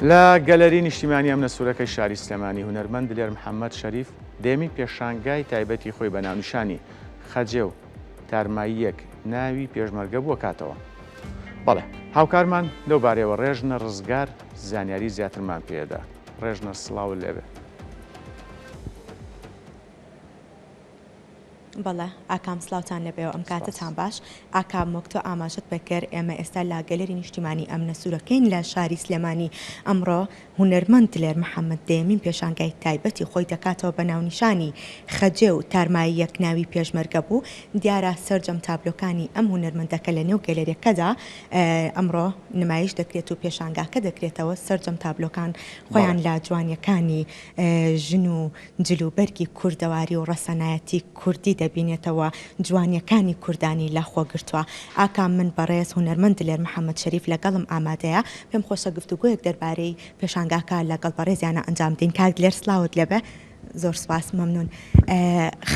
لا گەلەری نیشتیمانی ئەم نەسوورەکەی شاری سلێمانی هونەرمەند دلێر محەممەد شەریف دێمی پێشانگای تایبەتی خۆی بە ناونیشانی خەجێ و تارماییەک ناوی پێشمەرگە بووە کاتەوە. بەڵێ هاوکارمان لەو بارەوە ڕێژنە ڕزگار زانیاری زیاترمان پێدا. ڕێژنە سڵاو لێبێ. بەڵێ ئاکام سلااوان لەبێەوە ئەم کاتتان باش ئاکام مۆکتۆ ئاماژت بەکرد ئێمە ئێستا لا گەلەری نیشتیمانی ئەم نەسوورەکەین لە شاری سلێمانی ئەمڕۆ هونەرمەند دلێر محەممەد دێمین پێشانگای تایبەتی خۆی دەکاتەوە بە ناونیشانی خەجێ و تارماییەک ناوی پێشمەرگە بوو دیارە سەررجەم تابلۆکانی ئەم هونەرمەندەکە لە نێو گەلەریەکەدا ئەمڕۆ نمایش دەکرێت و پێشانگاکە دەکرێتەوە سەررجەم تابلۆکان خۆیان لا جوانیەکانی ژن و جلوبەرگی کوردەواری و ڕەسەنایەتی کوردی دەبینێتەوە جوانیەکانی کوردانی لاخۆگرتووە. ئاکام من بەڕێز هونەرمەند دلێر محەممەد شەریف لەگەڵم ئامادەیە پێم خۆشە گفتوگویەک دەربارەی پێشانگاکە لەگەڵ بەڕێزیانە ئەنجام دین کاک دلێر سلااوت لەبێ زۆر سپاس مەمنون.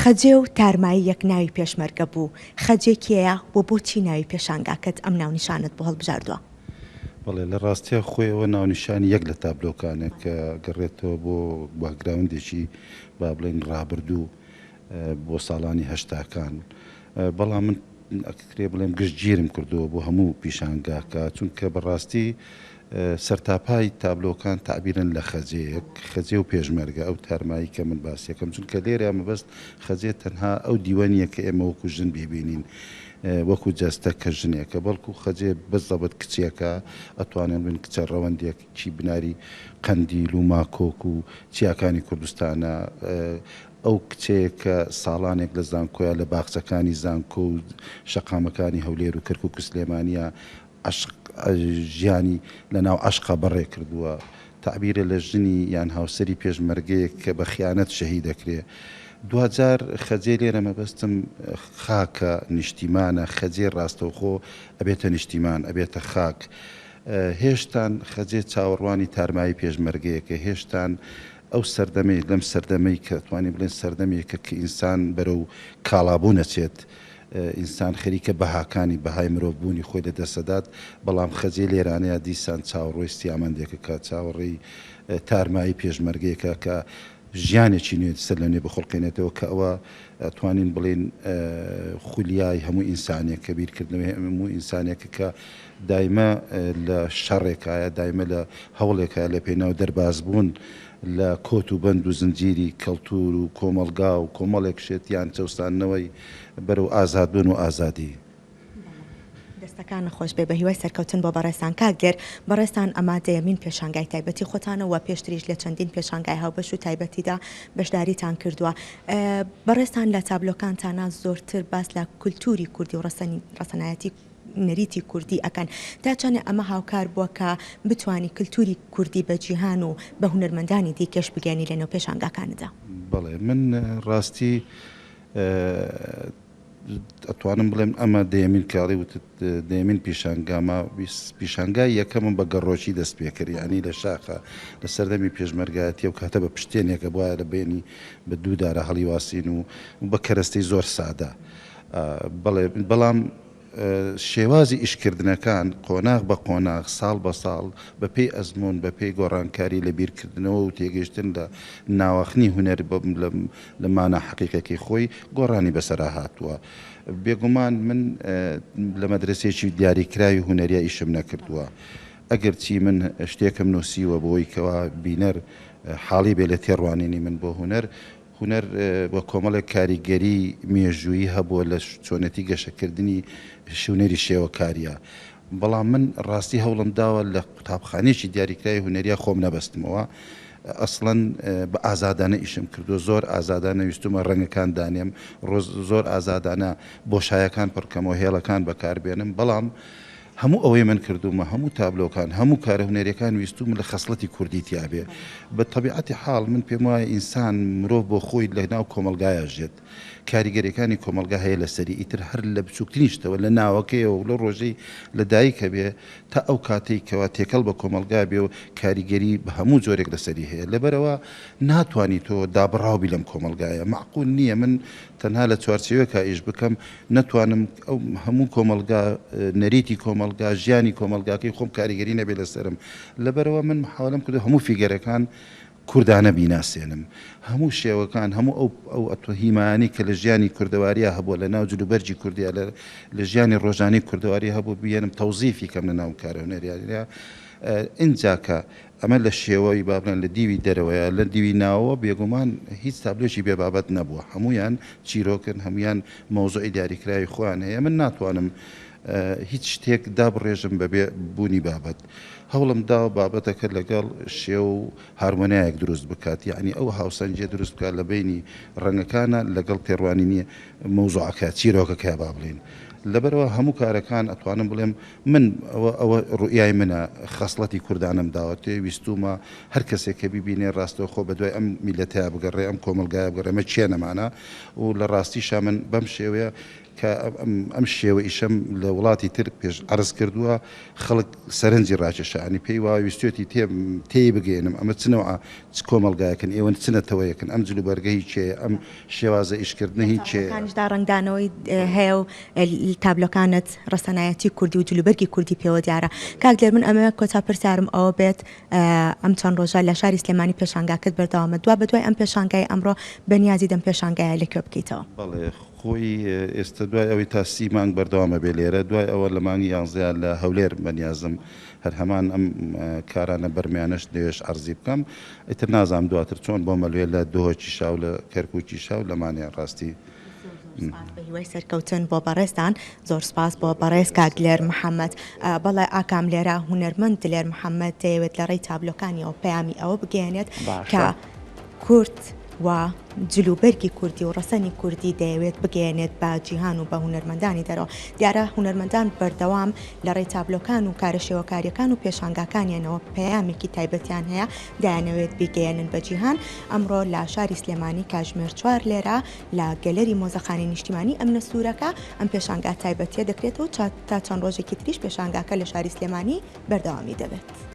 خەجێ و تارمایی یەک ناوی پێشمەرگە بوو خەجێکیەیە بۆ بۆچی ناوی پێشانگاکەت ئەم ناونیشانت بۆ هەڵبژاردووە؟ بەڵێ لە ڕاستیە خۆیەوە ناونیشانی یەک لە تابلۆکانە کە گەڕێتەوە بۆ باگراوندێکی با بڵێن ڕابردوو بۆ ساڵانی هەشتاکان بەڵام من ئەکرێ بڵێم گشتگیرم کردووە بۆ هەموو پیشانگاکە چونکە بەڕاستی سەرتاپای تابلۆکان تعبیرن لە خەجێ و پێشمەرگە ئەو تارمایی کە من باسیەکەم چونکە لێرە مەبەست خەجێ تەنها ئەو دیوەنیە کە ئێمە وەکو ژن ببینین وەکو جەستە کە ژنێکە بەڵکو خەجێ بەزەبەت کچێکە ئەتوانێن بن کچە ڕەوەندێکی بناری قەندیل و ماکۆک و چیاکانی کوردستانە ئەو کچەیە کە ساڵانێک لە زانکۆیە لە باخچەکانی زانکۆ و شەقامەکانی هەولێر و کەرکووک و سلێمانیە ژیانی لە ناو عەشقا بەڕێ کردووە تعبیرە لە ژنی یان هاوسەری پێشمەرگەیەک کە بە خیانەت شەهید دەکرێ. دوجار خەجێ لێرە مەبەستم خاکە نیشتیمانە خەجێ ڕاستەوخۆ ئەبێتە نیشتیمان ئەبێتە خاک. هێشتان خەجێ چاوەڕوانی تارمایی پێشمەرگەیەکە هێشتان ئەو سەردەمەی لەم سەردەمەی کە توانی بڵێن سەردەمێکە کە ئینسان بەرەو کاڵابوو نەچێت ئینسان خەریکە بەهاکانی بەهای مرۆڤبوونی خۆی لەدەسەدات بەڵام خەجێ لێرانەیە دیسان چاوەڕۆی سیامەندێکە کە چاوەڕێی تارمایی پێشمەرگەیەکە کە ژیانێکی نوێت سەر لە نوێ بخۆڵقێنێتەوە کە ئەوە توانین بڵێن خولیای هەموو ئینسانێک کە بیرکردنەوەی هەموو ئینسانێکە کە دایمە لە شەڕێکایە دایمە لە هەوڵێکە لە پێناو دەرباز بوون لە کۆت و بەند و زنجیری کەڵتور و کۆمەلگا و کۆمەڵێک شێتیان چەوسانەوەی بەرەو ئازادبوون و ئازادی. دەستەکان نەخۆش بێ بە هیوای سەرکەوتن بۆ بەڕێستان کاگێر بەڕێستان ئەمادەیە من پێشانگای تایبەتی خۆتانەوە پێشتریش لە چەندین پێشانگای هاوبەش و تایبەتیدا بەشداریتان کردووە. بەڕێستان لە تابلۆکانتانە زۆرتر باس لە کولتوری کوردی و ڕەسەنایەتی نەریتی کوردی ئەکەن تا چەنە ئەمە هاوکار بووە کە بتوانی کللتوری کوردی بە جیهان و بە هونەرمەندانی دیکەش بگەانی لەنەو پێشانگاکاندا؟ بەڵێ من ڕاستی ئەتوانم بڵێم ئەمە دەیەمین کاڵی وتت دەیەمین پیشانگامە پیشانگای یەکەمم بە گەڕۆکی دەست پێکرد ینی لە شاخە لە سەردەمی پێشمەرگایەتی و کاتە بە پشتێنێکە بواە لە بینی بە دوودارە هەڵیواسین و بە کەرەستەی زۆر سادە بەڵام شێوازی ئیشکردنەکان قۆناغ بە قۆناغ ساڵ بە ساڵ بە پێی ئەزمون بە پێی گۆڕانکاری لە بیرکردنەوە و تێگەشتن لە ناوەخنی هونەر لە مانە حەقیقەکەی خۆی گۆڕانی بەسەرا هاتووە. بێگومان من لە مەدرسێکی دیاریکراوی هونەریە ئیشم نەکردووە ئەگەرچی من شتێکم نووسیوە بۆی کەوا بینەر حاڵی بێ لە تێڕوانینی من بۆ هونەر بۆ کۆمەڵێک کاریگەری مێژوویی هەبووە لە چۆنەتی گەشەکردنی شوونەری شێوەکاریە بەڵام من ڕاستی هەوڵم داوە لە قوتابخانێکی دیاریکراوی هونەریە خۆم نەبەستمەوە ئەسڵەن بە ئازادانە ئیشم کردو زۆر ئازادانە ویستمە ڕەنگەکان دانێم زۆر ئازادانە بۆشایەکان پڕکەمەوە هێڵەکان بەکاربێنم بەڵام هەموو ئەوەی من کردومە هەموو تابلۆکان هەموو کارە هونەریەکان ویستوم لە خەسڵەتی کوردی تیابێ بە تەبیعەتی حاڵ من پێم وایە ئینسان مرۆڤ بۆ خۆی لە ناو کۆمەلگایە ژێت کاریگەریەکانی کۆمەلگا هەیە لە سەری ئیتر هەر لە بچووکترینشتەوە لە ناوەکەیەوە و لە ڕۆژەی لە دایکە بێ تا ئەو کاتێک کەوا تێکەڵ بە کۆمەلگا بێ و کاریگەری بە هەموو جۆرێک لەسەری هەیە لەبەرەوە ناتوانانی تۆ دابڕاوبی لەم کۆمەلگایە معقول نییە من تەنها لە چوارچێوەکە ئیش بکەم نەتوانم ئەو هەموو کۆمەلگا نەریتی کۆمەلگا ژیانی کۆمەلگاکەی خۆم کاریگەری نەبێ لەسرم لەبەرەوە من محاولم کرد هەموو فیگەرەکان کوردانە بیناسێنم هەموو شێوەکان هەموو ئەو ئەتۆهیمانی کە لە ژیانی کوردەواریە هەبووە لە ناو جلوبەرجی کوردیا لە ژیانی ڕۆژانی کوردەواری هەبوو بێنم تەوزیفی کەم لە ناو کارە هونەریانە ئینجاکە ئەمە لە شێوەی بابران لە دیوی دەرەوەیە لە دیوی ناوەوە بێگومان هیچ تابلێکی بێبابەت نەبووە هەمویان چیرۆکن هەمویان مۆزۆی دیاریکراوی خۆیان هەیە من ناتوانم هیچ شتێک دابڕێژم بەبێ بوونی بابەت هەوڵم دا بابەتەکە لەگەڵ شێو و هارمۆنیایەک دروست بکات یعنی ئەو هاوسەنجێ دروست بکات لە بینی ڕەنگەکانە لەگەڵ پێڕوانی نییە مۆزوعەکە چیرۆکەکە بابڵێن لەبەرەوە هەموو کارەکان ئەتوانم بڵێم من ئەوە ڕوئای منە خەسڵەتی کوردانم داوە ویستومە هەر کەسێک کە بیبینێ ڕاستەوە خۆ بە دوای ئەم میلەتەیە بگەڕێ ئەم کۆمەلگایە بگەڕێ ئەمە چیە نەمانە و لە ڕاستیشا من بەم شێوەیە کە ئەم شێوە ئیشەم لە وڵاتی تر پێش عرض کردووە خەڵک سەرنجی ڕاکێشانی پێی وای ویستێتی تێی بگەێنم ئەمە چنەوە چ کۆمەلگایەکن ئێوە چنەتەوەیەکن ئەم جلوبەرگەی چێ ئەم شێوازە ئیشکردنە هیچ چێدا ڕنگدانەوەی هەیە و تابلۆکانت ڕستەنایەتی کوردی و جلوبەرگی کوردی پێوە دیارە کاک لێر من ئەمە کۆتا پرسیارم ئەوە بێت ئەم چەند ڕۆژە لە شاری سلێمانی پێشانگاکت بەردەوامە دوا بە دوای ئەم پێشانگای ئەمڕۆ بەنیازی دەم پێشانگایە لەکوێ بکەیتەوە خۆی ئێستا دوای ئەوەی تا 30 مانگ بەردەوامە بێ لێرە دوای ئەوە لە مانگی 11 لە هەولێر بەنیازم هەر هەمان ئەم کارانە بەرمیانش دەوێش عەرزی بکەم ئیتر نازانم دواتر چۆن بۆ مەلوێ لە دۆهۆکی شاو لە کەرکووکی شاو لەمانێ ڕاستی بەهیوای سەرکەوتن بۆ بەڕێستان زۆر سپاس بۆ بەڕێز کاک لێر محەممەد بەڵێ ئاکام لێرە هونەرمەند لێر محەممەد دەیەوێت لە ڕێی تابلۆکانیەوە پەیامی ئەوە بگەێنێت کە کورد و جلوبەرگی کوردی و ڕەسەنی کوردی دەیەوێت بگەێنێت بە جیهان و بە هونەرمەندانی دەرەوە دیارە هونەرمەندان بەردەوام لە ڕێی تابلۆکان و کارەشێوەکاریەکان و پێشانگاکانیانەوە پەیامێکی تایبەتیان هەیە دایانەوێت بگەێنن بە جیهان ئەمڕۆ لە شاری سلێمانی کاژمێر 4 لێرە لە گەلەری مۆزەخانی نیشتیمانی ئەم نەسوورەکە ئەم پێشانگا تایبەتیە دەکرێتەوە تا چەند ڕۆژێکی تریش پێشانگاکە لە شاری سلێمانی بەردەوامی دەبێت.